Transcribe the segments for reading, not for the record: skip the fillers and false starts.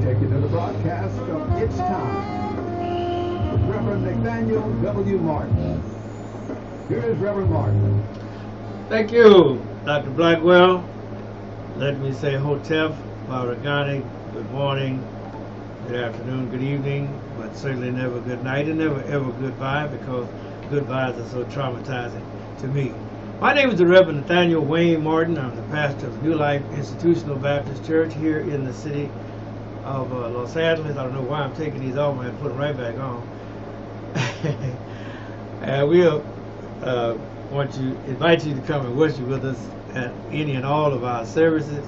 take you to the broadcast of It's Time with Reverend Nathaniel W. Martin. Here is Reverend Martin. Thank you, Dr. Blackwell. Let me say Hotep, Baragani, good morning, good afternoon, good evening, but certainly never good night and never ever goodbye, because goodbyes are so traumatizing to me. My name is the Reverend Nathaniel Wayne Martin. I'm the pastor of New Life Institutional Baptist Church here in the city of Los Angeles. I don't know why I'm taking these off. I'm going to put them right back on. And we'll invite you to come and worship with us at any and all of our services.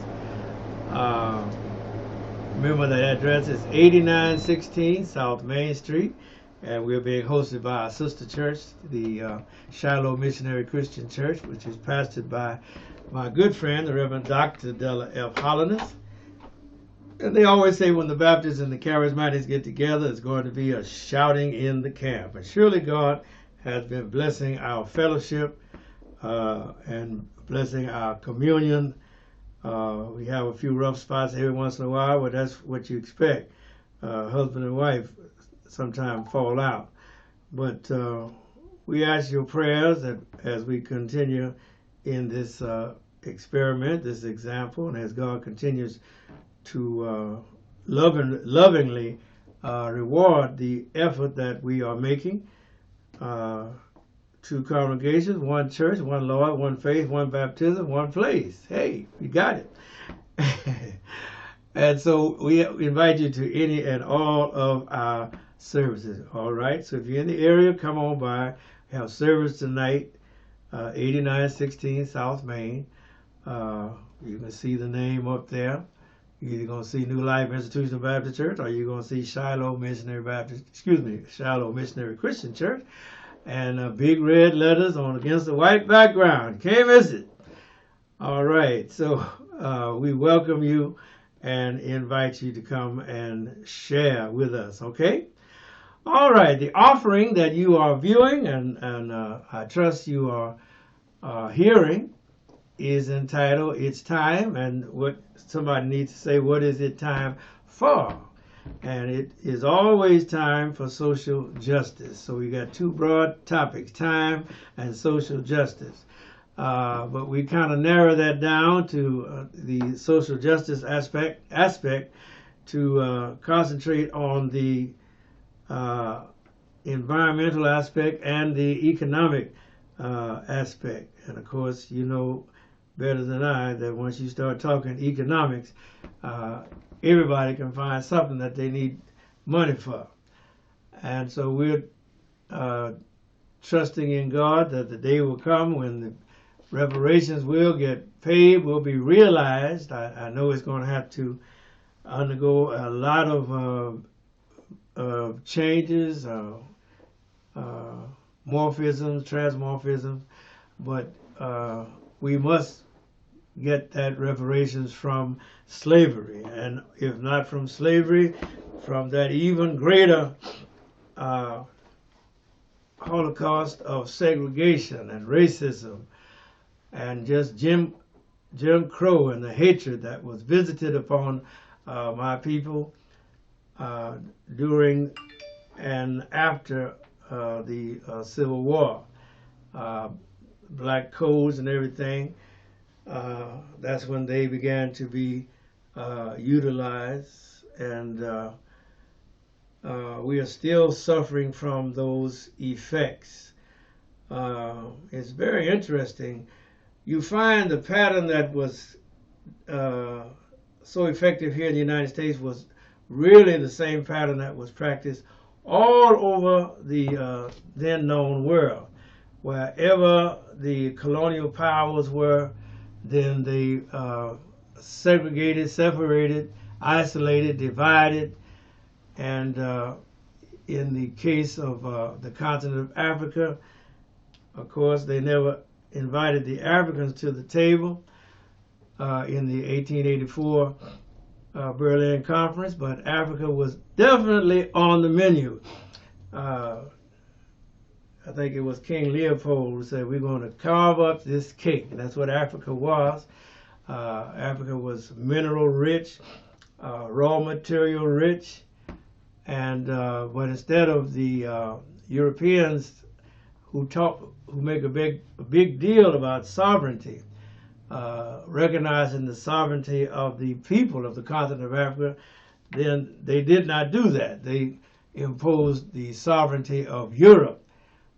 Remember that address is 8916 South Main Street, and we're being hosted by our sister church, the Shiloh Missionary Christian Church, which is pastored by my good friend, the Reverend Dr. Della F. Hollandus. And they always say when the Baptists and the Charismatics get together, it's going to be a shouting in the camp. And surely God has been blessing our fellowship and blessing our communion. We have a few rough spots every once in a while, but that's what you expect. Husband and wife sometimes fall out. But we ask your prayers that as we continue in this experiment, this example, and as God continues to lovingly reward the effort that we are making. Two congregations, one church, one Lord, one faith, one baptism, one place. Hey, you got it. And so we invite you to any and all of our services. All right, so if you're in the area, come on by. We have service tonight, 8916 South Main. You can see the name up there. You're either going to see New Life Institutional Baptist Church, or you're going to see Shiloh Missionary Christian Church, and big red letters on against the white background. Can't miss it. All right, so we welcome you and invite you to come and share with us, okay? All right, the offering that you are viewing and I trust you are hearing is entitled It's Time, and what somebody needs to say, what is it time for? And it is always time for social justice. So we got two broad topics, time and social justice. But we kind of narrow that down to the social justice aspect to concentrate on the environmental aspect and the economic aspect. And of course, you know better than I that once you start talking economics, everybody can find something that they need money for. And so we're trusting in God that the day will come when the reparations will get paid, will be realized. I know it's going to have to undergo a lot of changes, morphisms, transmorphisms, but we must get that reparations from slavery, and if not from slavery, from that even greater Holocaust of segregation and racism and just Jim Crow and the hatred that was visited upon my people during and after the Civil War. Black codes and everything. That's when they began to be utilized, and we are still suffering from those effects. It's very interesting. You find the pattern that was so effective here in the United States was really the same pattern that was practiced all over the then known world. Wherever the colonial powers were, then they segregated, separated, isolated, divided, and in the case of the continent of Africa, of course, they never invited the Africans to the table in the 1884 Berlin Conference, but Africa was definitely on the menu. I think it was King Leopold who said, we're going to carve up this cake. And that's what Africa was. Africa was mineral rich, raw material rich, and but instead of the Europeans who make a big deal about sovereignty, recognizing the sovereignty of the people of the continent of Africa, then they did not do that. They imposed the sovereignty of Europe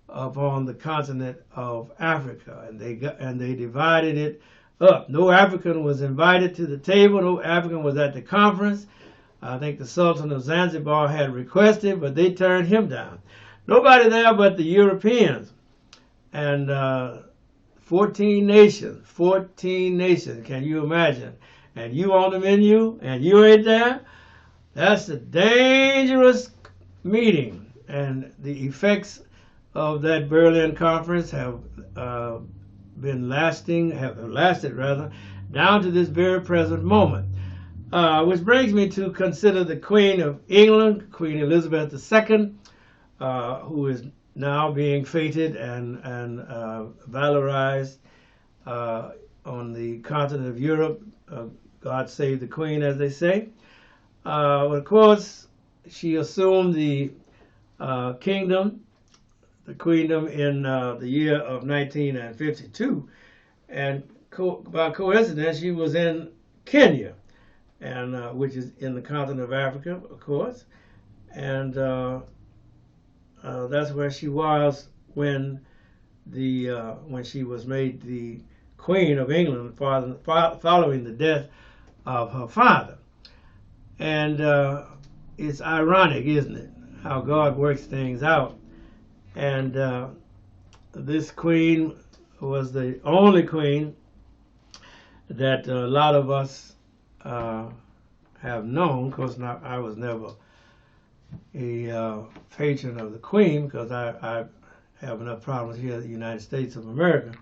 upon the continent of Africa, and they divided it up. No African was invited to the table. No African was at the conference. I think the Sultan of Zanzibar had requested, but they turned him down. Nobody there but the Europeans. And 14 nations. Can you imagine? And you on the menu, and you ain't there? That's a dangerous meeting. And the effects of that Berlin conference have lasted down to this very present moment. Which brings me to consider the Queen of England, Queen Elizabeth II, who is now being feted and valorized on the continent of Europe. God save the Queen, as they say. Of course, she assumed the queendom in the year of 1952, and by coincidence, she was in Kenya, and which is in the continent of Africa, of course, and that's where she was when she was made the Queen of England, following the death of her father. And it's ironic, isn't it, how God works things out. And this queen was the only queen that a lot of us have known. Of course, I was never a patron of the Queen, because I have enough problems here in the United States of America.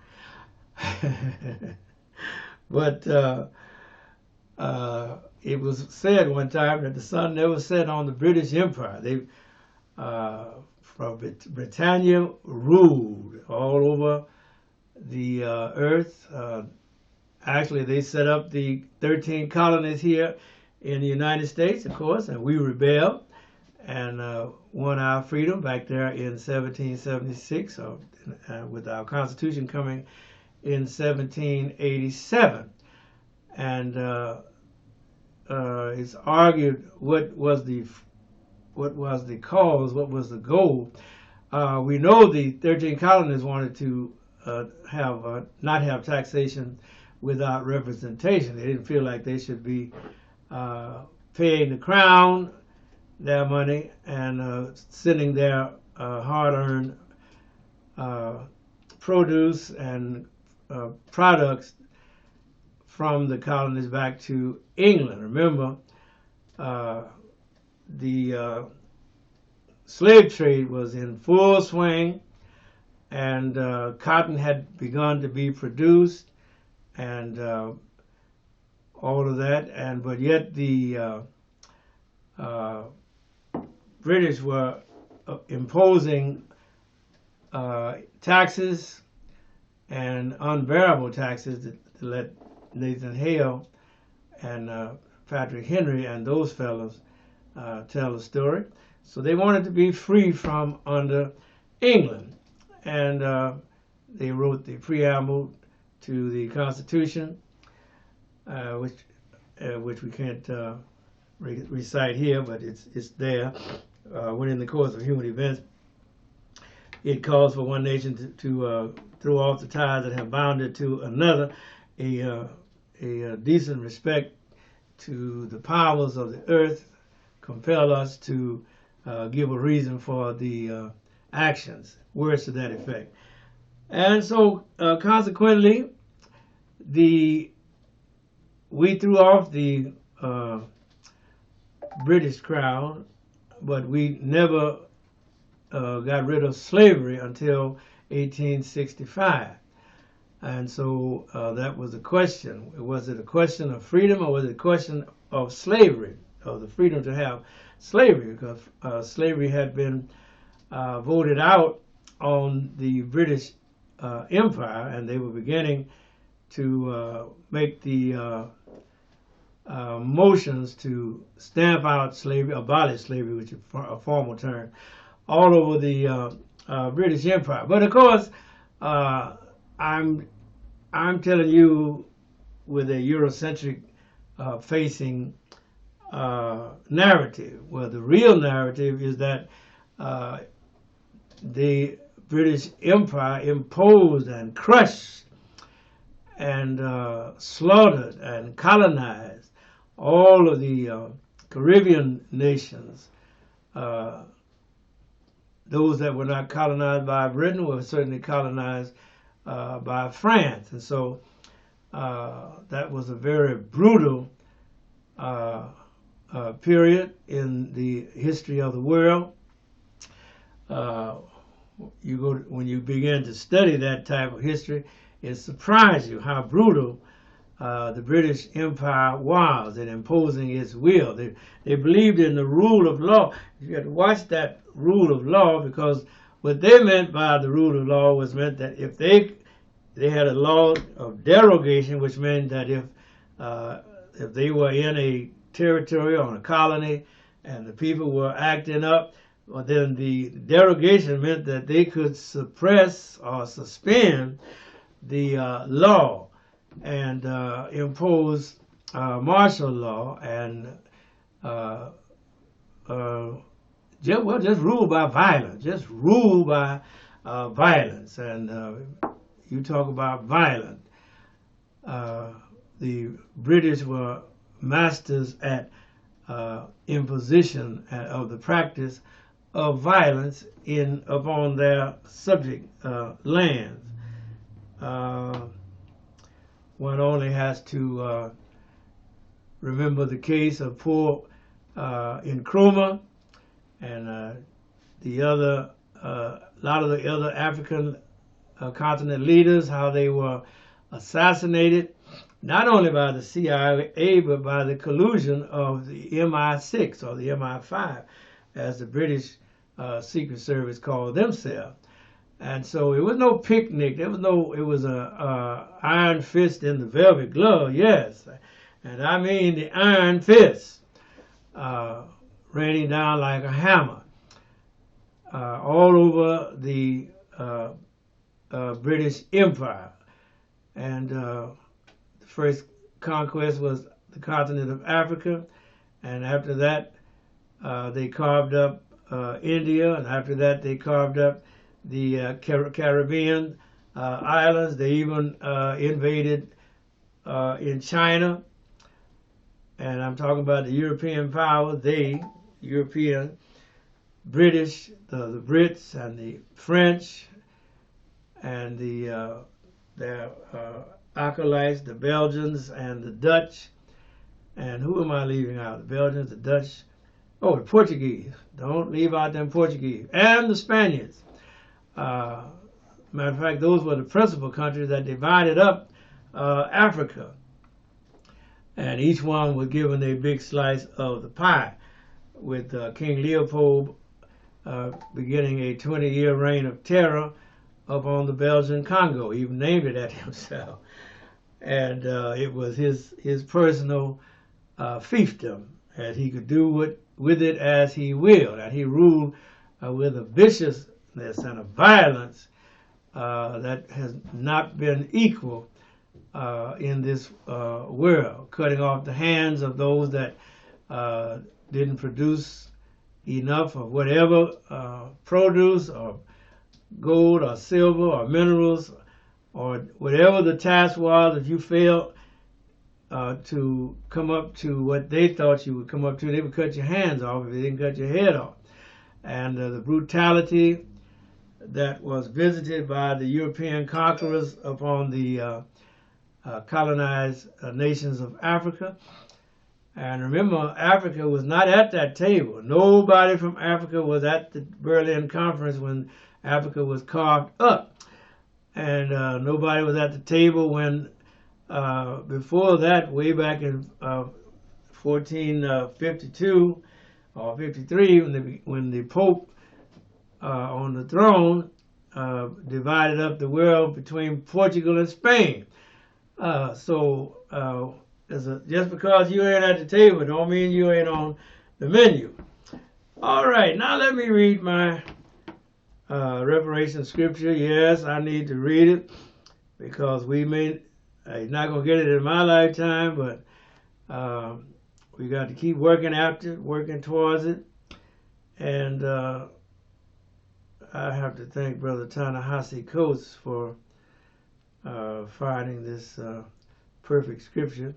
But it was said one time that the sun never set on the British Empire. They from Britannia ruled all over the earth. Actually, they set up the 13 colonies here in the United States, of course, and we rebelled and won our freedom back there in 1776, with our Constitution coming in 1787. And it's argued what was the cause, what was the goal. We know the 13 colonies wanted to not have taxation without representation. They didn't feel like they should be paying the crown their money and sending their hard-earned produce and products from the colonies back to England. Remember, the slave trade was in full swing, and cotton had begun to be produced, and all of that. But yet the British were imposing taxes and unbearable taxes to let Nathan Hale and Patrick Henry and those fellows tell the story. So they wanted to be free from under England, and they wrote the preamble to the Constitution, which we can't recite here, but it's there. When in the course of human events, it calls for one nation to throw off the ties that have bound it to another, a decent respect to the powers of the earth, compel us to give a reason for the actions, words to that effect. And so consequently, we threw off the British crown, but we never got rid of slavery until 1865. And so that was the question. Was it a question of freedom, or was it a question of slavery, of the freedom to have slavery? Because slavery had been voted out on the British Empire, and they were beginning to make the motions to stamp out slavery, abolish slavery, which is a formal term, all over the British Empire. But of course, I'm telling you with a Eurocentric facing narrative. Well, the real narrative is that the British Empire imposed and crushed and slaughtered and colonized all of the Caribbean nations. Those that were not colonized by Britain were certainly colonized by France. And so that was a very brutal period in the history of the world. When you begin to study that type of history, it surprises you how brutal the British Empire was in imposing its will. They believed in the rule of law. You had to watch that rule of law, because what they meant by the rule of law was meant that if they had a law of derogation, which meant that if they were in a territory or a colony and the people were acting up, well, then the derogation meant that they could suppress or suspend the law and impose martial law and just rule by violence. Just rule by violence. And you talk about violence. The British were masters at imposition of the practice of violence upon their subject lands. One only has to remember the case of poor Nkrumah and the other, a lot of the other African continent leaders, how they were assassinated, not only by the CIA, but by the collusion of the MI6 or the MI5, as the British Secret Service called themselves. And so it was no picnic. It was a iron fist in the velvet glove, yes. And I mean the iron fist raining down like a hammer all over the British Empire. And the first conquest was the continent of Africa. And after that, they carved up India. And after that, they carved up the Caribbean islands. They even invaded in China. And I'm talking about the European powers. European, British, the Brits and the French and their acolytes, the Belgians and the Dutch. And who am I leaving out? The Belgians, the Dutch. Oh, the Portuguese. Don't leave out them Portuguese. And the Spaniards. Matter of fact, those were the principal countries that divided up Africa. And each one was given a big slice of the pie, with King Leopold beginning a 20-year reign of terror up on the Belgian Congo. He even named it that himself. And it was his personal fiefdom, and he could do with it as he willed. And he ruled with a viciousness and a violence that has not been equal in this world, cutting off the hands of those that didn't produce enough of whatever produce or gold or silver or minerals or whatever the task was. If you failed to come up to what they thought you would come up to, they would cut your hands off if they didn't cut your head off. And the brutality that was visited by the European conquerors upon the colonized nations of Africa. And remember, Africa was not at that table. Nobody from Africa was at the Berlin Conference when Africa was carved up. And nobody was at the table when, before that, way back in 1452 or 53, when the Pope on the throne divided up the world between Portugal and Spain. So Just because you ain't at the table don't mean you ain't on the menu. All right, now let me read my reparation scripture. Yes, I need to read it because I'm not going to get it in my lifetime, but we got to keep working towards it. And I have to thank Brother Ta-Nehisi Coates for finding this perfect scripture.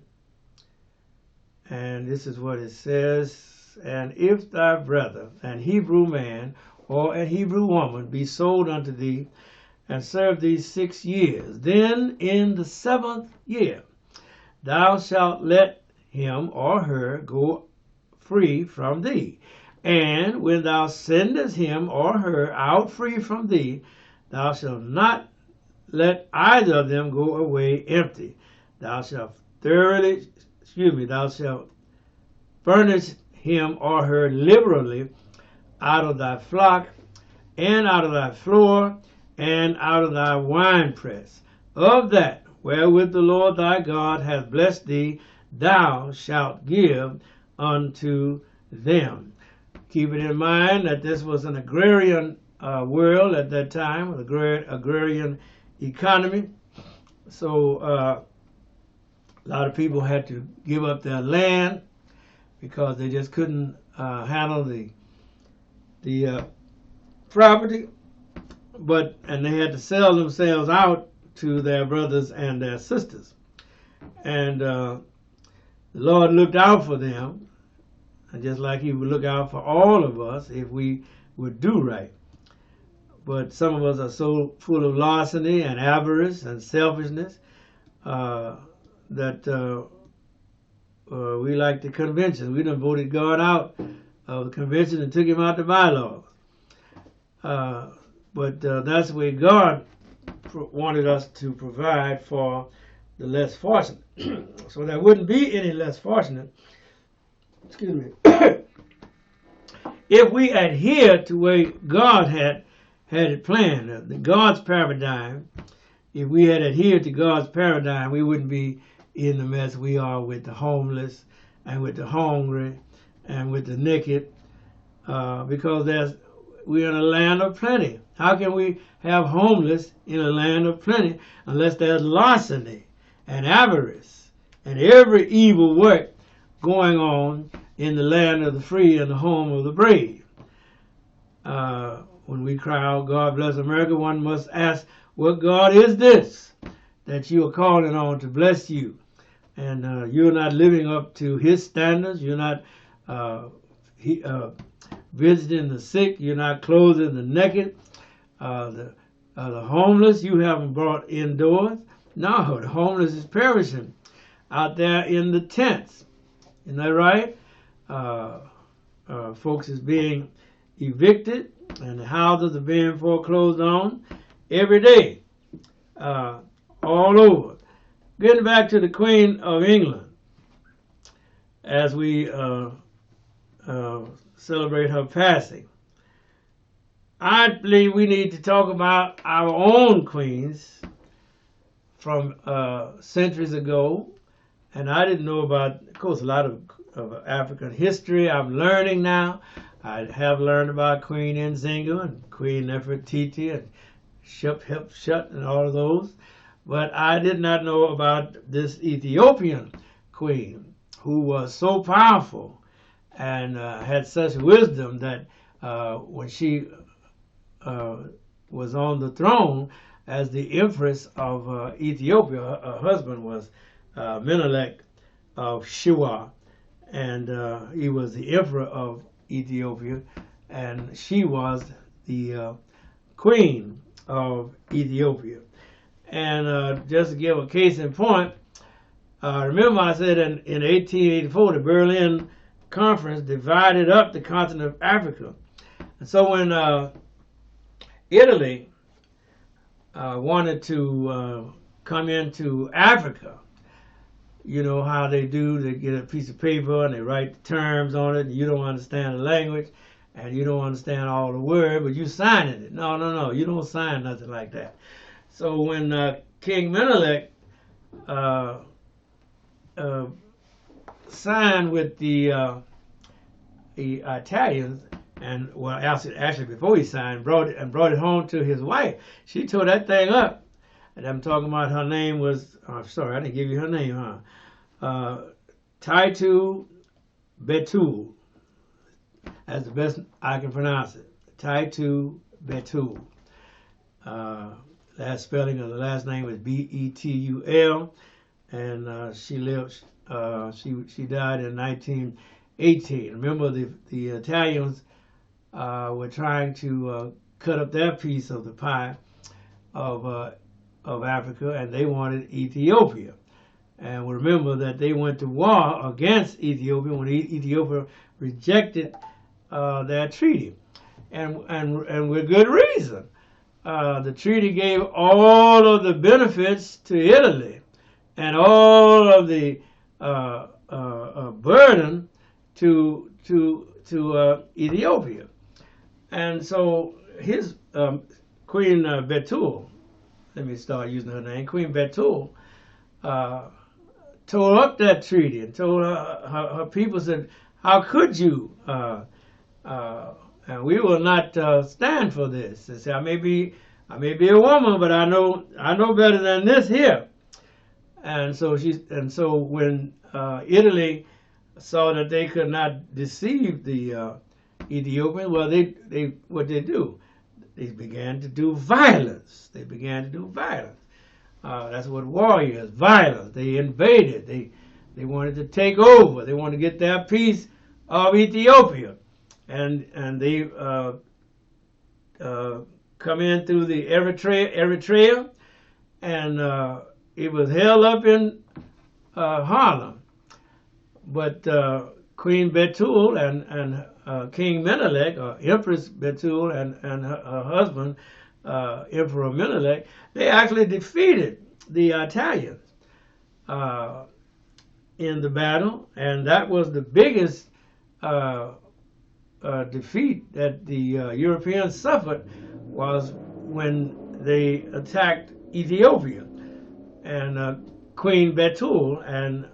And this is what it says: "And if thy brother, an Hebrew man or a Hebrew woman, be sold unto thee, and serve thee 6 years, then in the 7th year thou shalt let him or her go free from thee. And when thou sendest him or her out free from thee, thou shalt not let either of them go away empty. Thou shalt furnish him or her liberally out of thy flock, and out of thy floor, and out of thy winepress. Of that wherewith the Lord thy God hath blessed thee, thou shalt give unto them." Keep it in mind that this was an agrarian world at that time, an agrarian economy. So a lot of people had to give up their land because they just couldn't handle the property, and they had to sell themselves out to their brothers and their sisters. And the Lord looked out for them, and just like he would look out for all of us if we would do right. But some of us are so full of larceny and avarice and selfishness that we like the convention. We done voted God out of the convention and took him out the bylaws. But that's the way God wanted us to provide for the less fortunate. So there wouldn't be any less fortunate, excuse me, if we adhere to the way God had it planned, God's paradigm. If we had adhered to God's paradigm, we wouldn't be in the mess we are with the homeless and with the hungry and with the naked, because we're in a land of plenty. How can we have homeless in a land of plenty unless there's larceny and avarice and every evil work going on in the land of the free and the home of the brave? When we cry out, "God bless America," one must ask, what God is this that you are calling on to bless you? And you're not living up to his standards. You're not visiting the sick. You're not clothing the naked. The homeless you haven't brought indoors. No, the homeless is perishing out there in the tents. Isn't that right? Folks is being evicted, and the houses are being foreclosed on every day, all over. Getting back to the Queen of England, as we celebrate her passing, I believe we need to talk about our own queens from centuries ago. And I didn't know about, of course, a lot of African history. I'm learning now. I have learned about Queen Nzinga and Queen Nefertiti and Shut and all of those. But I did not know about this Ethiopian queen who was so powerful and had such wisdom that when she was on the throne as the empress of Ethiopia, her husband was Menelik of Shiwa, and he was the emperor of Ethiopia, and she was the queen of Ethiopia. And just to give a case in point, remember I said in 1884 the Berlin Conference divided up the continent of Africa. And so when Italy wanted to come into Africa, you know how they do. They get a piece of paper and they write the terms on it, and you don't understand the language and you don't understand all the words, but you signing it. No, you don't sign nothing like that. So when King Menelik signed with the Italians, and well, actually before he signed, brought it home to his wife. She tore that thing up, and I'm talking about her name was. I'm sorry, I didn't give you her name, huh? KTYM Betul. That's the best I can pronounce it. KTYM Betul. Last spelling of the last name was Betul, and she lived. She died in 1918. Remember, the Italians were trying to cut up their piece of the pie of Africa, and they wanted Ethiopia. And we remember that they went to war against Ethiopia when Ethiopia rejected their treaty, and with good reason. The treaty gave all of the benefits to Italy and all of the burden to Ethiopia. And so his Queen Betul, let me start using her name, Queen Betul, tore up that treaty and told her people, said, how could you? And we will not stand for this. They said, I may be a woman, but I know better than this here. And so when Italy saw that they could not deceive the Ethiopians, well, what they do? They began to do violence. That's what war is, violence. They invaded. They wanted to take over. They wanted to get their piece of Ethiopia, and they come in through the Eritrea, and it was held up in Harlem. But Queen Betul and King Menelik, or Empress Betul, and her husband, Emperor Menelik, they actually defeated the Italians in the battle, and that was the biggest defeat that the Europeans suffered, was when they attacked Ethiopia. And Queen Betul and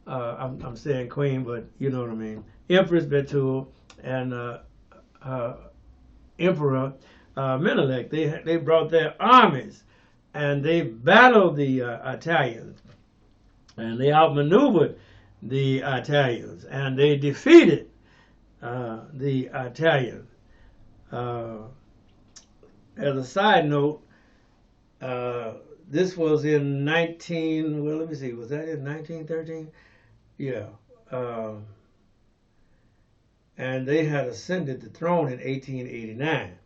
I'm saying Queen, but you know what I mean, Empress Betul and Emperor Menelik, they brought their armies and they battled the Italians, and they outmaneuvered the Italians, and they defeated the Italians. As a side note, this was in was that in 1913? Yeah. And they had ascended the throne in 1889.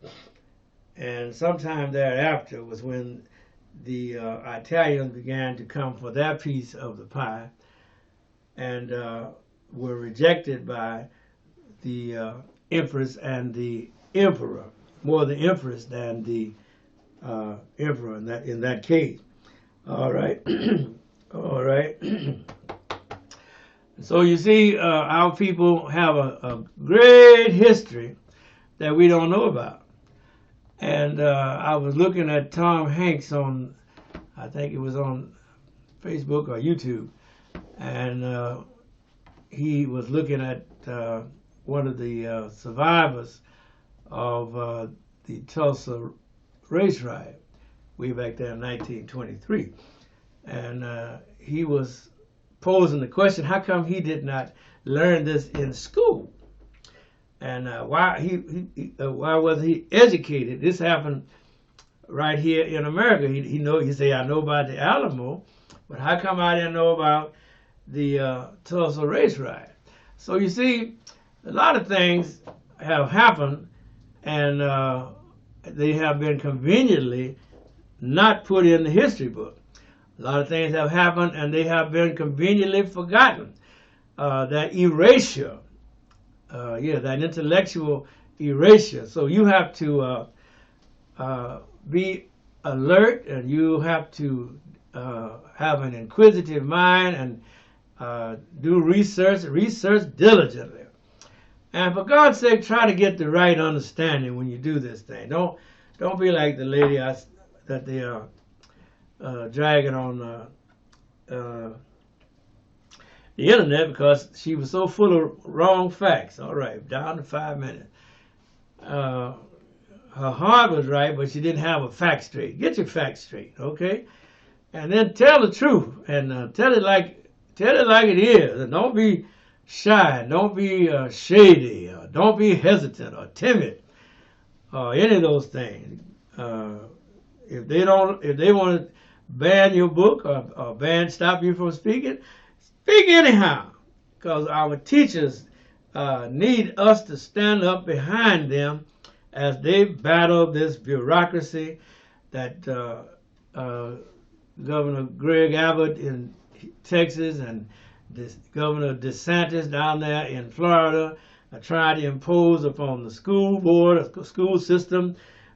And sometime thereafter was when the Italians began to come for their piece of the pie, and were rejected by the Empress and the Emperor, more the Empress than the Emperor in that case. All right. All right. So you see, our people have a great history that we don't know about. And I was looking at Tom Hanks on, I think it was on Facebook or YouTube, and he was looking at one of the survivors of the Tulsa race riot way back there in 1923. And he was posing the question, how come he did not learn this in school? And why was he educated? This happened right here in America. He say, I know about the Alamo, but how come I didn't know about the Tulsa race riot? So you see, a lot of things have happened, and they have been conveniently not put in the history book. A lot of things have happened, and they have been conveniently forgotten. That erasure, that intellectual erasure. So you have to be alert, and you have to have an inquisitive mind and do research diligently. And for God's sake, try to get the right understanding when you do this thing. Don't be like the lady that they are dragging on the internet because she was so full of wrong facts. All right, down to 5 minutes. Her heart was right, but she didn't have a fact straight. Get your facts straight, okay? And then tell the truth and tell it like it is. And don't be shy. Don't be shady. Don't be hesitant or timid or any of those things. If they want to ban your book or stop you from speaking, speak anyhow. Because our teachers need us to stand up behind them as they battle this bureaucracy that Governor Greg Abbott in Texas and Governor DeSantis down there in Florida are trying to impose upon the school board, the school system.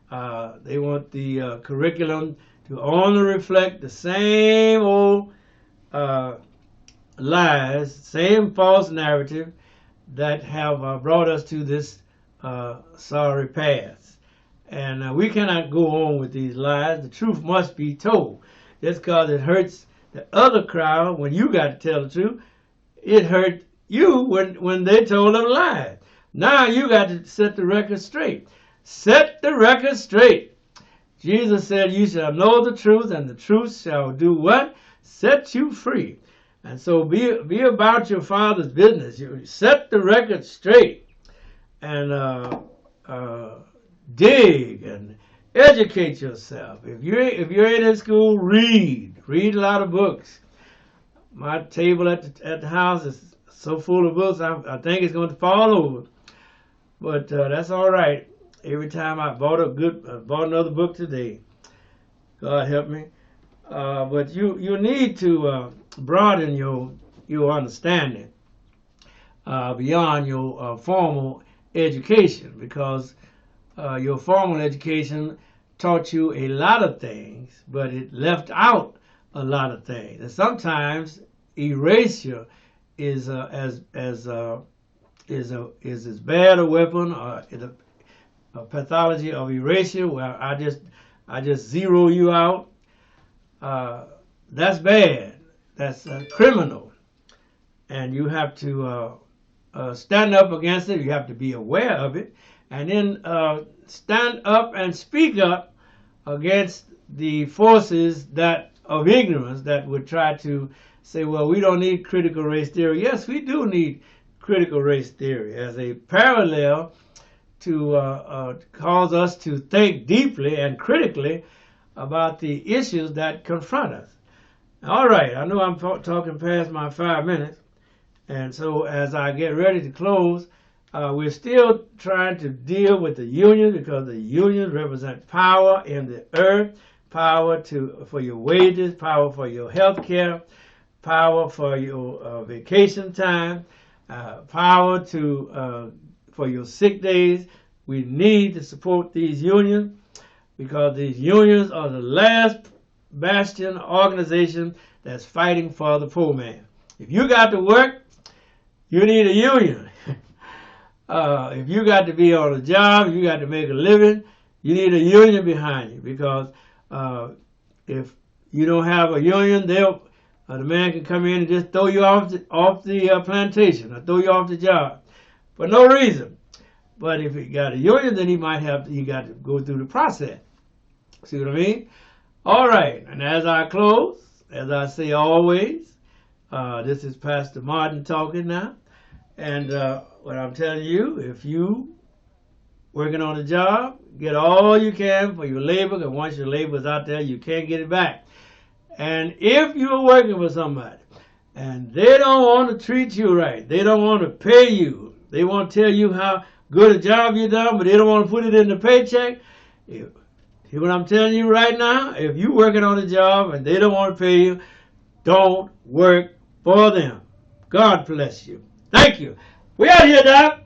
They want the curriculum to only reflect the same old lies, same false narrative that have brought us to this sorry path. And we cannot go on with these lies. The truth must be told. Just because it hurts the other crowd when you got to tell the truth, it hurt you when they told them lies. Now you got to set the record straight. Set the record straight. Jesus said, you shall know the truth, and the truth shall do what? Set you free. And so be about your Father's business. You set the record straight and dig and educate yourself. If you're in school, read a lot of books. My table at the house is so full of books, I think it's going to fall over. But that's all right. Every time I bought another book today. God help me. But you need to broaden your understanding beyond your formal education, because your formal education taught you a lot of things, but it left out a lot of things. And sometimes erasure is as bad a weapon, or a pathology of erasure where I just zero you out. That's bad. That's criminal, and you have to stand up against it. You have to be aware of it, and then stand up and speak up against the forces of ignorance that would try to say, well, we don't need critical race theory. Yes, we do need critical race theory as a parallel to cause us to think deeply and critically about the issues that confront us. All right, I know I'm talking past my 5 minutes, and so as I get ready to close, we're still trying to deal with the union, because the unions represent power in the earth, power for your wages, power for your health care, power for your vacation time, power for your sick days. We need to support these unions, because these unions are the last bastion organization that's fighting for the poor man. If you got to work, you need a union. If you got to be on a job, you got to make a living, you need a union behind you, because if you don't have a union, the man can come in and just throw you off the plantation, or throw you off the job for no reason. But if you got a union, then you got to go through the process. See what I mean? All right, and as I close, as I say always, this is Pastor Martin talking now. And what I'm telling you, if you working on a job, get all you can for your labor, because once your labor is out there, you can't get it back. And if you're working for somebody and they don't want to treat you right, they don't want to pay you, they want to tell you how good a job you done, but they don't want to put it in the paycheck. Hear what I'm telling you right now? If you're working on a job and they don't want to pay you, don't work for them. God bless you. Thank you. We out here, Doc.